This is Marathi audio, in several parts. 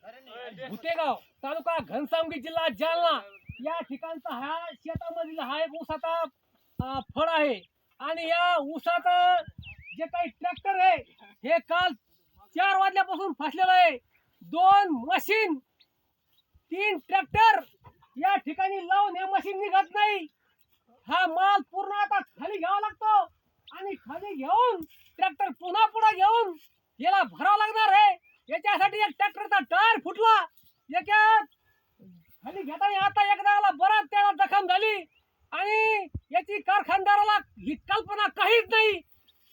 भुतेगाव तालुका घनसावंगी जिल्हा जालना या ठिकाणचा हा शेतामधील हा एक ऊसाचा फळ आहे आणि या ऊसात जे काही ट्रॅक्टर आहे हे काल 4 वाजल्यापासून फसलेलं आहे. 2 मशीन 3 ट्रॅक्टर या ठिकाणी लावून हे मशीन निघत नाही. हा माल पूर्ण आता खाली घ्यावा लागतो आणि खाली घेऊन ट्रॅक्टर पुन्हा पुढे घेऊन याला भरावं लागणार आहे. याच्यासाठी एक ट्रॅक्टरचा टायर फुटला. एका खाली घेताना आता एकदा बराच त्याला जखम झाली आणि याची कारखानदाराला ही कल्पना काहीच नाही.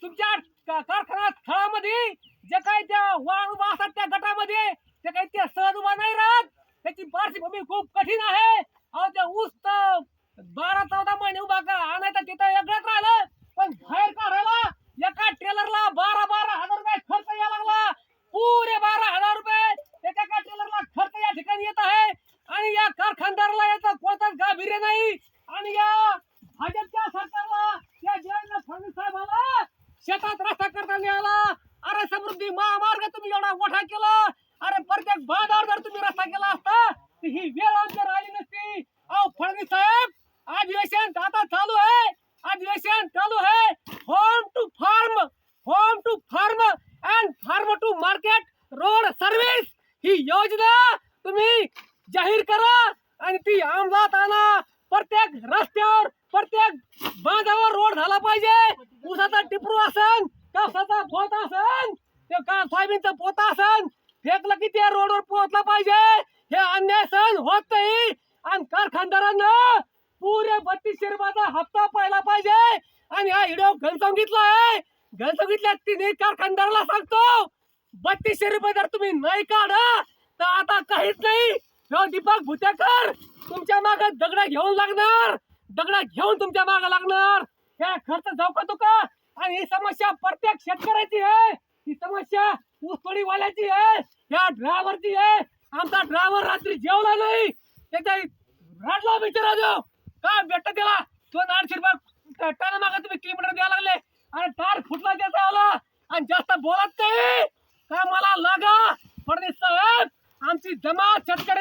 तुमच्या कारखाना स्थळामध्ये जे काही त्या वाळू उभा असतात त्या गटामध्ये ते काही ते सहज उभा नाही राहत. त्याची पार्श्वभूमी खूप कठीण आहे. अहो त्या ऊस 12-14 महिने उभा आणायचं तिथं वेगळंच राहिलं पण बाहेर काढायला एका ट्रेलरला 12,000 रुपये खर्च यायला लागला. पुरे 12,000 रुपये एका ट्रेलरला खर्च या ठिकाणी येत आहे आणि या कारखानदाराला याचा कोणताच गांभीर्य नाही. आणि या भाजपच्या सरकारला या देवेंद्र फडणवीस साहेबाला शेतात रस्ता करताना आला. अरे समृद्धी महामार्ग तुम्ही एवढा मोठा केला. अरे प्रत्येक बांधावर जर तुम्ही रस्ता केला असता तर ही वेळ आमच्यावर आली नसती. अहो फडणवीस साहेब अधिवेशन आता चालू आहे. अधिवेशन चालू आहे. Home to farm and farm to market road service ही योजना तुम्ही जाहीर करा आणि ती अंमलात आणा. प्रत्येक रस्त्यावर प्रत्येक बांधावर रोड झाला पाहिजे. ऊसाचा टिपरू असन कापसाचा पोत असन ते का सोयाबीनचा पोता असन फेकलं की त्या रोडवर पोहोचला पाहिजे. हे अन्याय सहन होत नाही आणि कारखानदारांना पुरे 3200 रुपयाचा हप्ता पाहिला पाहिजे. आणि हा व्हिडिओ घनसावंगीतला आहे. घनसावंगीतल्या 3 कारखानदाराला सांगतो 3200 रुपये जर तुम्ही नाही काढा तर आता काहीच नाही. दीपक भुतेकर तुमच्या मागे दगड घेऊन लागणार. दगड घेऊन तुमच्या मागे लागणार. हे खर्च जाऊ का आणि ही समस्या प्रत्येक शेतकऱ्याची आहे. ही समस्या ऊसतोडीवाल्याची आहे. या ड्रायव्हरची आहे. आमचा ड्रायव्हर रात्री जेवला नाही त्याच्या रडला बिचारा देव काय भेटत त्याला 200-250 रुपये टना मागे तुम्ही किलोमीटर द्यायला लागले. आणि टायर फुटला त्याचा आला आणि जास्त बोलत नाही का मला लागा फडणवीस साहेब. आमची जमात शेतकरी